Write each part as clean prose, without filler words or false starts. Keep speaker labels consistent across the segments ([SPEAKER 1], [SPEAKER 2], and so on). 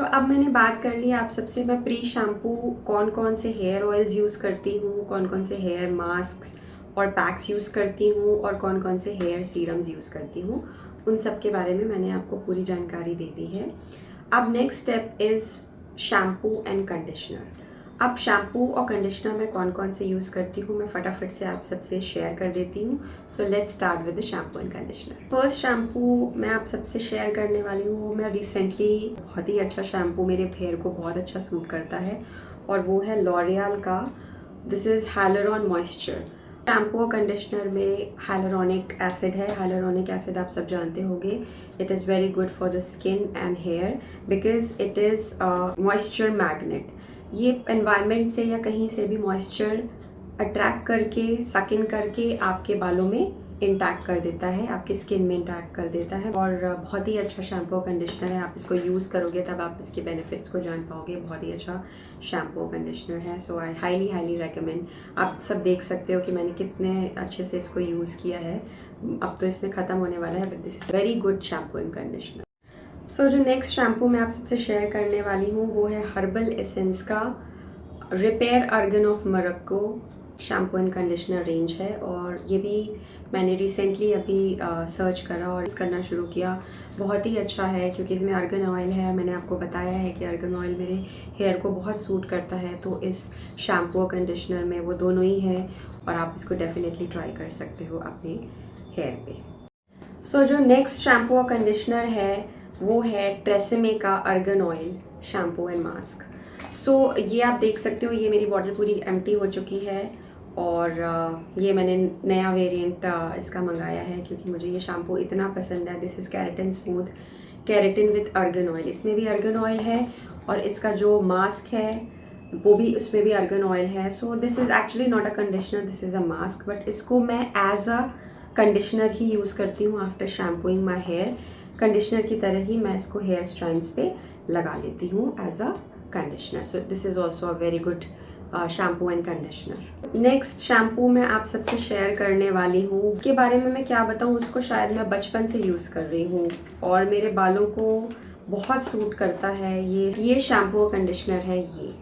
[SPEAKER 1] अब मैंने बात कर ली आप सबसे। मैं प्री शैम्पू कौन कौन से हेयर ऑयल्स यूज़ करती हूँ, कौन कौन से हेयर मास्क्स और पैक्स यूज़ करती हूँ और कौन कौन से हेयर सीरम्स यूज़ करती हूँ, उन सब के बारे में मैंने आपको पूरी जानकारी दे दी है। अब next step is shampoo and conditioner. अब शैम्पू और कंडीशनर मैं कौन कौन से यूज़ करती हूँ मैं फटाफट से आप सबसे शेयर कर देती हूँ। So let's start with the shampoo and conditioner. First shampoo मैं आप सबसे शेयर करने वाली हूँ, मैं रिसेंटली बहुत ही अच्छा शैम्पू मेरे हेयर को बहुत अच्छा सूट करता है और वो है लॉरियल का this is hyaluron moisture. Shampoo और कंडीशनर में हाइलुरोनिक एसिड है। हाइलुरोनिक एसिड आप सब जानते होंगे, it is very good for the skin and hair because it is moisture magnet. ये एनवायरनमेंट से या कहीं से भी मॉइस्चर अट्रैक्ट करके सक इन करके आपके बालों में इंटैक्ट कर देता है, आपकी स्किन में इंटैक्ट कर देता है और बहुत ही अच्छा शैम्पू कंडीशनर है। आप इसको यूज़ करोगे तब आप इसके बेनिफिट्स को जान पाओगे। बहुत ही अच्छा शैम्पू कंडीशनर है। सो आई हाईली हाईली रेकमेंड। आप सब देख सकते हो कि मैंने कितने अच्छे से इसको यूज़ किया है। अब तो इसमें ख़त्म होने वाला है but this is very good shampoo and conditioner. जो नेक्स्ट शैम्पू मैं आप सबसे शेयर करने वाली हूँ वो है हर्बल एसेंस का repair organ of Morocco shampoo and conditioner range है और ये भी मैंने रिसेंटली अभी सर्च करा और यूज़ करना शुरू किया। बहुत ही अच्छा है क्योंकि इसमें अर्गन ऑयल है। मैंने आपको बताया है कि अर्गन ऑयल मेरे हेयर को बहुत सूट करता है, तो इस शैम्पू और कंडीशनर में वो दोनों ही है और आप इसको डेफिनेटली ट्राई कर सकते हो अपने हेयर पे। जो नेक्स्ट शैम्पू और कंडीशनर है वो है ट्रेसेमे का organ oil shampoo and mask. ये आप देख सकते हो, ये मेरी बॉटल पूरी एम्प्टी हो चुकी है और ये मैंने नया वेरिएंट इसका मंगाया है क्योंकि मुझे ये शैम्पू इतना पसंद है। This is keratin smooth keratin with organ oil. इसमें भी अर्गन ऑयल है और इसका जो मास्क है वो भी, उसमें भी अर्गन ऑयल है। This is actually not a conditioner, this is a mask, but इसको मैं एज अ कंडीशनर ही यूज़ करती हूँ। After shampooing my hair conditioner की तरह ही मैं इसको हेयर स्ट्रैंड्स पे लगा लेती हूँ as a conditioner. So this is also a very good shampoo and conditioner. Next shampoo मैं आप सबसे शेयर करने वाली हूँ, उसके बारे में मैं क्या बताऊँ, उसको शायद मैं बचपन से यूज़ कर रही हूँ और मेरे बालों को बहुत सूट करता है। ये शैम्पू और कंडीशनर है, ये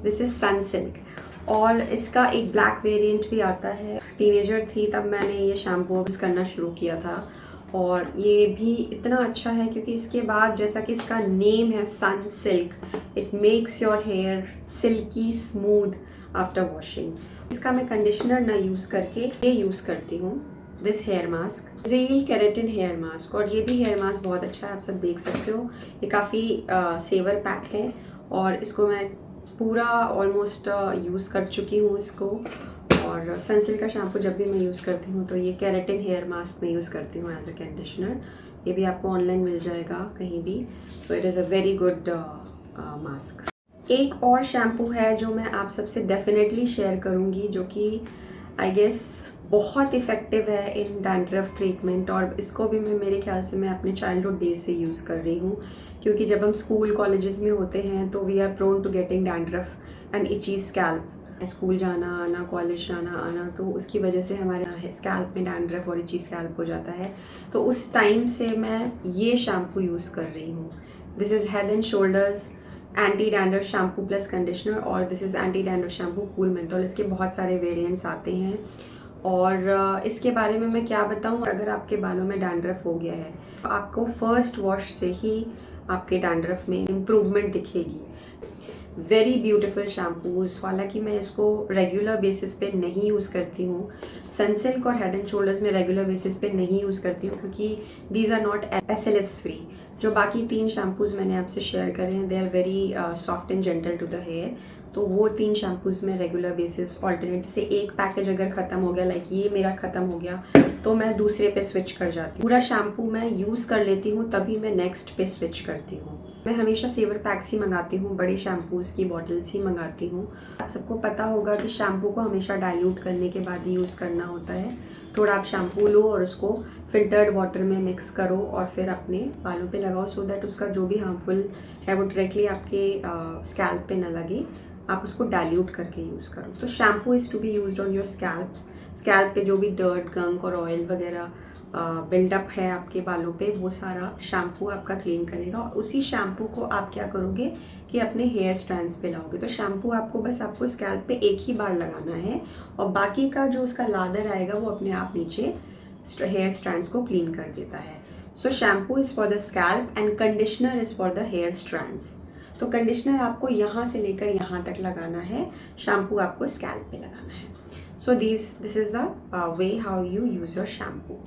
[SPEAKER 1] दिस इज़ सनसिल्क और इसका एक ब्लैक वेरिएंट भी आता है। टीनेजर थी तब मैंने ये शैम्पू यूज़ करना शुरू किया था और ये भी इतना अच्छा है क्योंकि इसके बाद जैसा कि इसका नेम है Sunsilk, it makes your hair silky smooth after washing. इसका मैं कंडीशनर ना यूज़ करके ये यूज़ करती हूँ this hair mask, Zeel keratin hair mask. और ये भी हेयर मास्क बहुत अच्छा है, आप सब देख सकते हो। ये काफ़ी सेवर पैक है और इसको मैं पूरा ऑलमोस्ट यूज़ कर चुकी हूँ इसको। और सनसिल्क का शैम्पू जब भी मैं यूज़ करती हूँ तो ये केराटिन हेयर मास्क में यूज़ करती हूँ एज अ कंडीशनर। ये भी आपको ऑनलाइन मिल जाएगा कहीं भी। So it is a very good mask. एक और शैम्पू है जो मैं आप सबसे डेफिनेटली शेयर करूँगी, जो कि आई गेस बहुत इफ़ेक्टिव है इन डैंड्रफ ट्रीटमेंट और इसको भी मैं मेरे ख्याल से मैं अपने चाइल्डहुड डेज से यूज़ कर रही हूँ क्योंकि जब हम स्कूल कॉलेजेस में होते हैं तो we are prone to getting dandruff and itchy scalp. School जाना आना, कॉलेज जाना आना, तो उसकी वजह से हमारे स्कैल्प में डैंड्रफ और इची स्कैल्प हो जाता है। तो उस टाइम से मैं ये शैम्पू यूज़ कर रही हूँ। This is Head and Shoulders anti dandruff shampoo plus conditioner और this is anti dandruff shampoo cool menthol. इसके बहुत सारे वेरिएंट्स आते हैं और इसके बारे में मैं क्या बताऊँ। अगर आपके बालों में डैंड्रफ हो गया है तो आपको फर्स्ट वॉश से ही आपके डैंड्रफ में इम्प्रूवमेंट दिखेगी। Very beautiful shampoos. हालांकि मैं इसको रेगुलर बेसिस पे नहीं यूज़ करती हूँ, सनसिल्क और हेड एंड शोल्डर्स में रेगुलर बेसिस पे नहीं यूज़ करती हूँ क्योंकि these are not SLS free. जो बाकी 3 शैम्पूज मैंने आपसे शेयर करे हैं they are very soft and gentle to the hair. तो वो 3 शैम्पूज में रेगुलर बेसिस ऑल्टरनेट से एक पैकेज अगर ख़त्म हो गया, लाइक ये मेरा ख़त्म हो गया, तो मैं दूसरे पे स्विच कर जाती हूँ। पूरा शैम्पू मैं यूज़ कर लेती हूँ तभी मैं नेक्स्ट पे स्विच करती हूँ। मैं हमेशा सेवर पैक्स ही मंगाती हूँ, बड़े शैम्पूज़ की बॉटल्स ही मंगाती हूँ। आप सबको पता होगा कि शैम्पू को हमेशा डाइल्यूट करने के बाद ही यूज़ करना होता है। थोड़ा आप शैम्पू लो और उसको फिल्टर्ड वाटर में मिक्स करो और फिर अपने बालों पे लगाओ सो दैट उसका जो भी हार्मफुल है वो डायरेक्टली आपके स्कैल्प पे ना लगे। आप उसको डाइल्यूट करके यूज़ करो। तो shampoo is to be used on your scalp पे जो भी डर्ट, गंक और ऑयल वगैरह बिल्डअप है आपके बालों पे वो सारा शैम्पू आपका क्लीन करेगा। और उसी शैम्पू को आप क्या करोगे कि अपने हेयर स्ट्रैंड्स पे लाओगे। तो शैम्पू आपको स्कैल्प पे एक ही बार लगाना है और बाकी का जो उसका लादर आएगा वो अपने आप नीचे हेयर स्ट्रैंड्स को क्लीन कर देता है। So shampoo is for the scalp and conditioner is for the hair strands. तो कंडीशनर आपको यहाँ से लेकर यहाँ तक लगाना है, शैम्पू आपको स्कैल्प पे लगाना है। सो this is the way how you use your shampoo.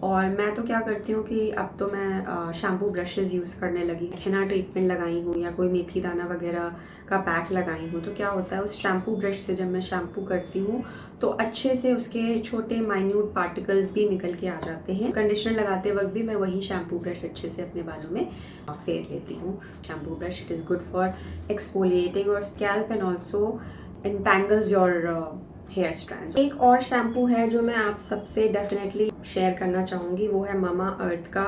[SPEAKER 1] और मैं तो क्या करती हूँ कि अब तो मैं शैम्पू ब्रशेज़ यूज़ करने लगी, हेना ट्रीटमेंट लगाई हूँ या कोई मेथी दाना वगैरह का पैक लगाई हूँ। तो क्या होता है उस शैम्पू ब्रश से जब मैं शैम्पू करती हूँ तो अच्छे से उसके छोटे माइन्यूट पार्टिकल्स भी निकल के आ जाते हैं। कंडीशनर लगाते वक्त भी मैं वही शैम्पू ब्रश अच्छे से अपने बालों में फेर लेती हूँ। Shampoo brush it is good for exfoliating और scalp and also entangles your hair strands. एक और शैम्पू है जो मैं आप सबसे डेफिनेटली शेयर करना चाहूँगी, वो है मामा अर्थ का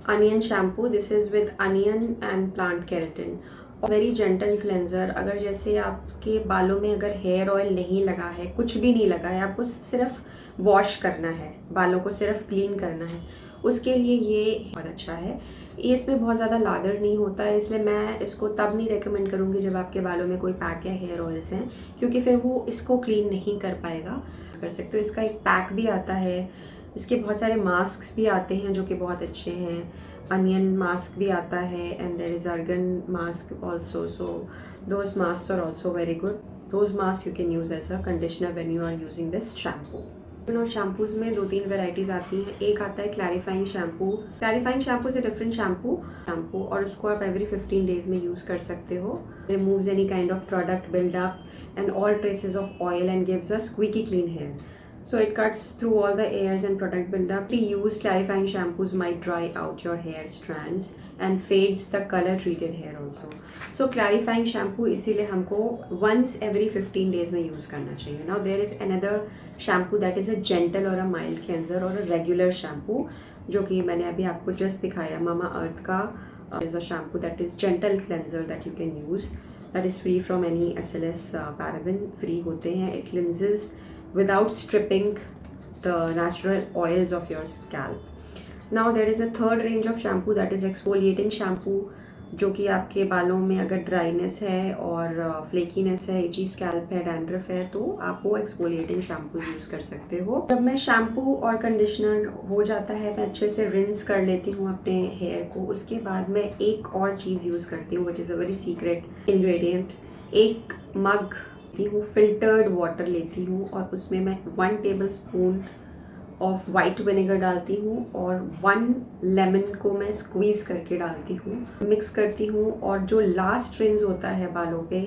[SPEAKER 1] onion shampoo. This is with onion and plant keratin. Very gentle cleanser. अगर जैसे आपके बालों में अगर हेयर ऑयल नहीं लगा है, कुछ भी नहीं लगा है, आपको सिर्फ वॉश करना है, बालों को सिर्फ क्लीन करना है, उसके लिए ये बहुत अच्छा है। ये इसमें बहुत ज़्यादा लादर नहीं होता है, इसलिए मैं इसको तब नहीं रेकमेंड करूँगी जब आपके बालों में कोई पैक या हेयर ऑयल्स हैं, क्योंकि फिर वो इसको क्लीन नहीं कर पाएगा। कर सकते हो, इसका एक पैक भी आता है, इसके बहुत सारे मास्क भी आते हैं जो कि बहुत अच्छे हैं। अनियन मास्क भी आता है and there is argan mask also. So those mask are also very good. Those mask you can use as a conditioner when you are using this shampoo. और शैम्पूज़ में 2-3 वेराइटीज़ आती हैं। एक आता है क्लैरिफाइंग शैम्पू। क्लैरिफाइंग शैम्पू से different shampoo और उसको आप एवरी 15 डेज़ में यूज़ कर सकते हो। Removes any kind of product buildup and all traces of oil and gives a squeaky clean hair. So it cuts through all the airs and product buildup. The used clarifying shampoos might dry out your hair strands and fades the color treated hair also. So clarifying shampoo इसीलिए हमको once every 15 days में use करना चाहिए. Now there is another shampoo that is a gentle or a mild cleanser or a regular shampoo जो कि मैंने अभी आपको just दिखाया मामा अर्थ का is a shampoo that is gentle cleanser that you can use. That is free from any SLS paraben. Free होते हैं. It cleanses without stripping the natural oils of your scalp. Now there is a third range of shampoo that is exfoliating shampoo जो कि आपके बालों में अगर dryness है और फ्लेकीनेस है, इची स्कैल्प है, डैंड्रफ है, तो आप वो एक्सफोलिएटिंग शैम्पू यूज़ कर सकते हो। जब मैं शैम्पू और कंडीशनर हो जाता है मैं अच्छे से रिंस कर लेती हूँ अपने हेयर को। उसके बाद मैं एक और चीज़ यूज़ करती हूँ which is a very secret ingredient. एक मग हूँ, फिल्टर्ड वाटर लेती हूँ और उसमें मैं 1 टेबलस्पून ऑफ वाइट विनेगर डालती हूँ और 1 लेमन को मैं स्क्वीज़ करके डालती हूँ, मिक्स करती हूँ और जो लास्ट रिंस होता है बालों पे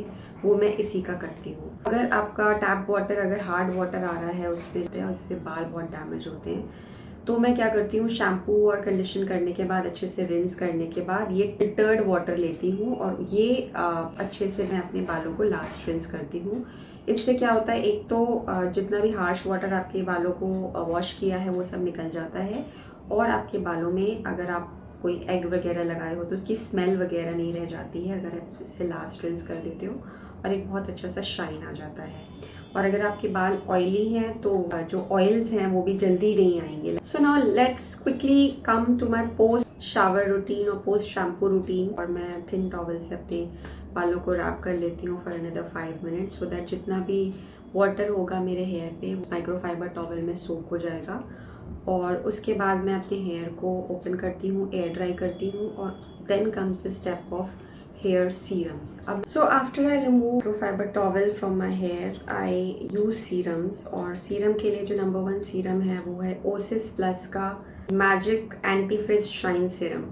[SPEAKER 1] वो मैं इसी का करती हूँ। अगर आपका टैप वाटर अगर हार्ड वाटर आ रहा है उसमें उससे बाल बहुत डैमेज होते हैं, तो मैं क्या करती हूँ शैम्पू और कंडीशन करने के बाद अच्छे से रिंस करने के बाद ये फिल्टर्ड वाटर लेती हूँ और ये अच्छे से मैं अपने बालों को लास्ट रिंस करती हूँ। इससे क्या होता है, एक तो जितना भी हार्श वाटर आपके बालों को वॉश किया है वो सब निकल जाता है और आपके बालों में अगर आप कोई एग वगैरह लगाए हो तो उसकी स्मेल वगैरह नहीं रह जाती है अगर आप इससे लास्ट रिंस कर देते हो और एक बहुत अच्छा सा शाइन आ जाता है। और अगर आपके बाल ऑयली हैं तो जो ऑयल्स हैं वो भी जल्दी नहीं आएंगे। So now let's quickly come to my post shower routine और पोस्ट शैम्पू रूटीन। और मैं थिन टॉवल से अपने बालों को रैप कर लेती हूँ for another 5 minutes so that जितना भी वाटर होगा मेरे हेयर पे माइक्रोफाइबर टॉवल में सोक हो जाएगा। और उसके बाद मैं अपने हेयर को ओपन करती हूँ, एयर ड्राई करती हूँ और then comes the step of hair serums. So after I remove microfiber towel from my hair, I use serums और सीरम के लिए जो नंबर 1 सीरम है वो है ओसिस प्लस का magic anti fridge shine serum.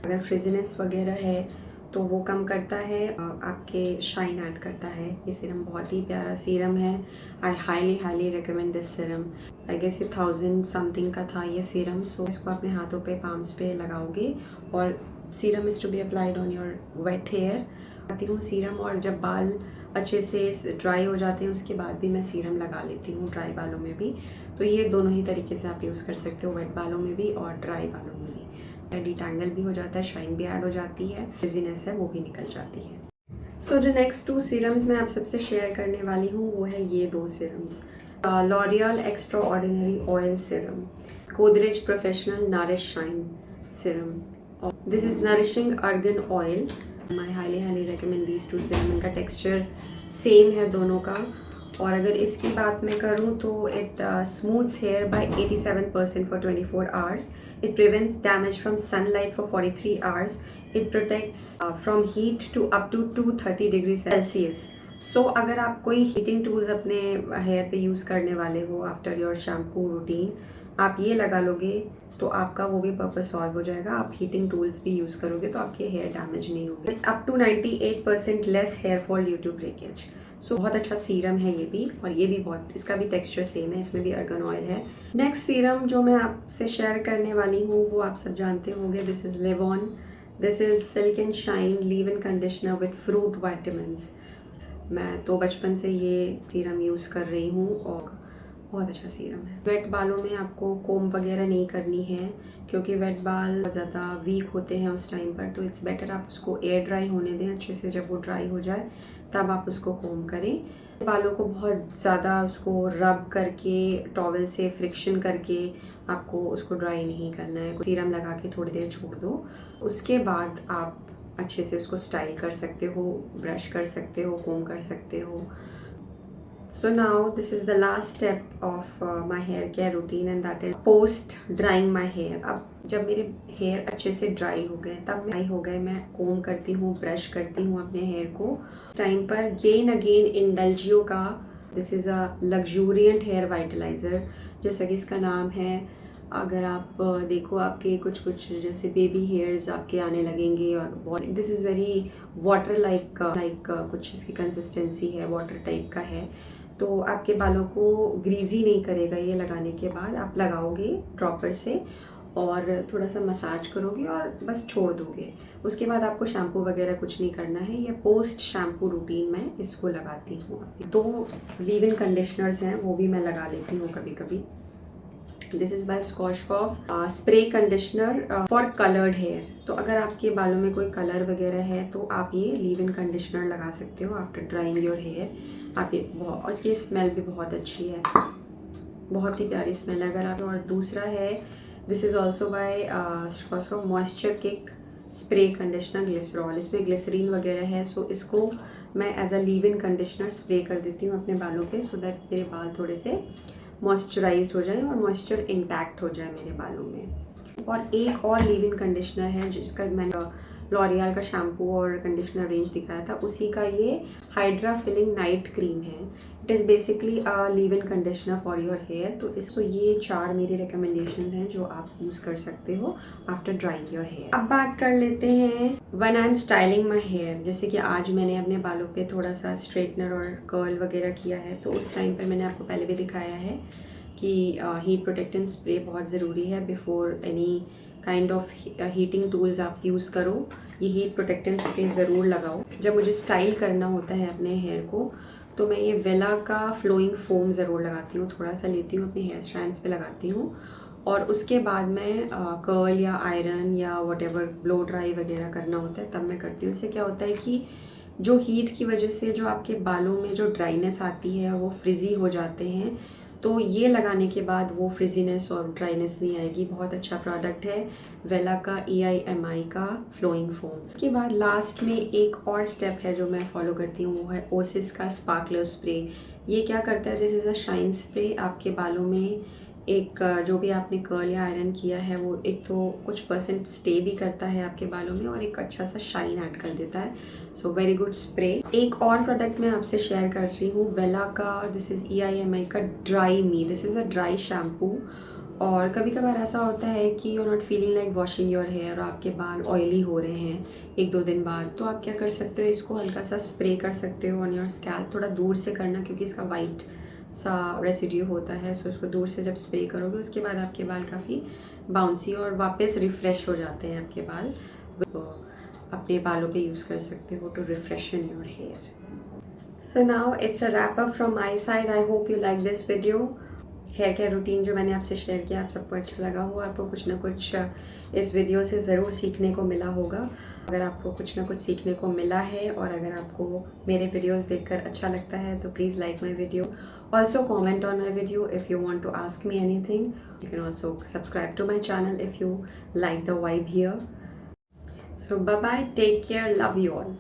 [SPEAKER 1] अगर फ्रिजीनेस वगैरह है तो वो कम करता है, आपके शाइन ऐड करता है। ये सीरम बहुत ही प्यारा सीरम है। I highly recommend this serum. I guess ये 1000 समथिंग का था ये सीरम। सो इसको अपने हाथों पे पाम्स पे लगाओगे और serum is to be applied on your wet hair. आती हूँ सीरम और जब बाल अच्छे से ड्राई हो जाते हैं उसके बाद भी मैं सीरम लगा लेती हूँ ड्राई बालों में भी। तो ये दोनों ही तरीके से आप यूज़ कर सकते हो, वेट बालों में भी और ड्राई बालों में भी। डिटैंगल भी हो जाता है, शाइन भी ऐड हो जाती है, फ्रिजीनेस है वो भी निकल जाती है। सो जो नेक्स्ट 2 सीरम्स मैं आप सबसे शेयर करने वाली हूँ वो है ये 2 serums. L'Oréal extra ordinary oil serum. Godrej Professional Nourish Shine Serum. This is Nourishing Argan Oil. I highly recommend these two serum. इनका टेक्सचर सेम है दोनों का. और अगर इसकी बात मैं करूँ तो it smooths hair by 87% for 24 hours. It prevents damage from sunlight for 43 hours. It protects from heat to up to 230 degree Celsius. So अगर आप कोई हीटिंग टूल्स अपने हेयर पे यूज़ करने वाले हो आफ्टर योर शैम्पू रूटीन, आप ये लगा लोगे तो आपका वो भी पर्पस सॉल्व हो जाएगा. आप हीटिंग टूल्स भी यूज़ करोगे तो आपके हेयर डैमेज नहीं होंगे. Up to 98% less hair fall due to breakage. So बहुत अच्छा सीरम है ये भी. और ये भी बहुत, इसका भी टेक्सचर सेम है, इसमें भी अर्गन ऑयल है. नेक्स्ट सीरम जो मैं आपसे शेयर करने वाली हूँ वो आप सब जानते होंगे. This is लेवॉन. This is silk and shine leave in conditioner with fruit vitamins. मैं तो बचपन से ये सीरम यूज़ कर रही हूँ और बहुत अच्छा सीरम है. वेट बालों में आपको कोम वगैरह नहीं करनी है क्योंकि वेट बाल ज़्यादा वीक होते हैं उस टाइम पर. तो इट्स बेटर आप उसको एयर ड्राई होने दें अच्छे से. जब वो ड्राई हो जाए तब आप उसको कोम करें. बालों को बहुत ज़्यादा उसको रब करके टॉवल से फ्रिक्शन करके आपको उसको ड्राई नहीं करना है. सीरम लगा के थोड़ी देर छोड़ दो. उसके बाद आप अच्छे से उसको स्टाइल कर सकते हो, ब्रश कर सकते हो, कोम कर सकते हो. So now this is the last step of my hair care routine and that is post drying my hair. अब जब मेरे हेयर अच्छे से ड्राई हो गए मैं कोम करती हूँ, ब्रश करती हूँ अपने हेयर को. टाइम पर गेन अगेन इंडल्जियो का दिस इज़ अ लग्जूरियंट हेयर वाइटलाइज़र. जैसा कि इसका नाम है. अगर आप देखो आपके कुछ जैसे बेबी हेयर्स आपके आने लगेंगे और this is very water like कुछ इसकी कंसिस्टेंसी है, वाटर टाइप का है. तो आपके बालों को ग्रीजी नहीं करेगा ये लगाने के बाद. आप लगाओगे ड्रॉपर से और थोड़ा सा मसाज करोगे और बस छोड़ दोगे. उसके बाद आपको शैम्पू वगैरह कुछ नहीं करना है. ये पोस्ट शैम्पू रूटीन में इसको लगाती हूँ. 2 लीव इन कंडीशनर्स हैं वो भी मैं लगा लेती हूँ कभी कभी. This is by Schwarzkopf spray conditioner for coloured hair. तो अगर आपके बालों में कोई कलर वगैरह है तो आप ये लीव इन कंडीशनर लगा सकते हो आफ्टर ड्राइंग योर हेयर. आप ये बहुत, इसकी स्मेल भी बहुत अच्छी है, बहुत ही प्यारी स्मेल है. अगर आप और दूसरा है this is also by Schwarzkopf moisture kick spray conditioner glycerol. इसमें ग्लिसरीन वगैरह है. सो इसको मैं as a leave in conditioner spray कर देती हूँ अपने बालों पे सो दैट मेरे बाल थोड़े से मॉइस्चराइज्ड हो जाए और मॉइस्चर इंटैक्ट हो जाए मेरे बालों में. और एक और लीव इन कंडीशनर है जिसका मैंने लॉरियल का शैम्पू और कंडीशनर रेंज दिखाया था, उसी का ये हाइड्रा फिलिंग नाइट क्रीम है. It is basically a leave in conditioner for your hair. तो इसको ये 4 मेरी रिकमेंडेशंस हैं जो आप यूज़ कर सकते हो आफ्टर ड्राइंग योर हेयर. अब बात कर लेते हैं when I am styling my hair. जैसे कि आज मैंने अपने बालों पे थोड़ा सा स्ट्रेटनर और कर्ल वगैरह किया है तो उस टाइम पर मैंने आपको पहले भी दिखाया है कि हीट प्रोटेक्टेंट स्प्रे बहुत ज़रूरी है before any kind of heating tools आप यूज़ करो. ये हीट प्रोटेक्टेंट स्प्रे ज़रूर लगाओ. जब मुझे स्टाइल करना होता है अपने हेयर को तो मैं ये वेला का फ्लोइंग फोम ज़रूर लगाती हूँ. थोड़ा सा लेती हूँ अपने हेयर स्ट्रैंड्स पे लगाती हूँ और उसके बाद मैं कर्ल या आयरन या व्हाटएवर ब्लो ड्राई वगैरह करना होता है तब मैं करती हूँ. इससे क्या होता है कि जो हीट की वजह से जो आपके बालों में जो ड्राइनेस आती है वो फ्रिजी हो जाते हैं. तो ये लगाने के बाद वो फ्रिजीनेस और ड्राइनेस नहीं आएगी. बहुत अच्छा प्रोडक्ट है वेला का EIMI का फ्लोइंग फोम. उसके बाद लास्ट में एक और स्टेप है जो मैं फॉलो करती हूँ वो है ओसिस का स्पार्कलर स्प्रे. ये क्या करता है, this is a shine spray. आपके बालों में एक जो भी आपने कर्ल या आयरन किया है वो एक तो कुछ परसेंट स्टे भी करता है आपके बालों में और एक अच्छा सा शाइन ऐड कर देता है. So very good spray. एक और प्रोडक्ट मैं आपसे शेयर कर रही हूँ वेला का. दिस इज़ EIMI का dry me. This is a dry shampoo. और कभी कभार ऐसा होता है कि you are not feeling like washing your hair और आपके बाल ऑयली हो रहे हैं 1-2 दिन बाद. तो आप क्या कर सकते हो, इसको हल्का सा स्प्रे कर सकते हो ऑन योर स्कैल्प. थोड़ा दूर से करना क्योंकि इसका वाइट सा रेसिड्यू होता है. सो इसको दूर से जब स्प्रे करोगे उसके बाद आपके बाल काफ़ी बाउंसी और वापस रिफ़्रेश हो जाते हैं आपके बाल. अपने बालों पे यूज़ कर सकते हो to refreshen your hair. So now it's a wrap up from my side. I hope you like this video. Hair care routine जो मैंने आपसे शेयर किया आप सबको अच्छा लगा हो, आपको कुछ ना कुछ इस वीडियो से ज़रूर सीखने को मिला होगा। अगर आपको कुछ ना कुछ सीखने को मिला है और अगर आपको मेरे वीडियोस देखकर अच्छा लगता है तो please like my video, also comment on my video if you want to ask me anything. You can also subscribe to my channel if you like the vibe here. So bye bye, take care, love you all.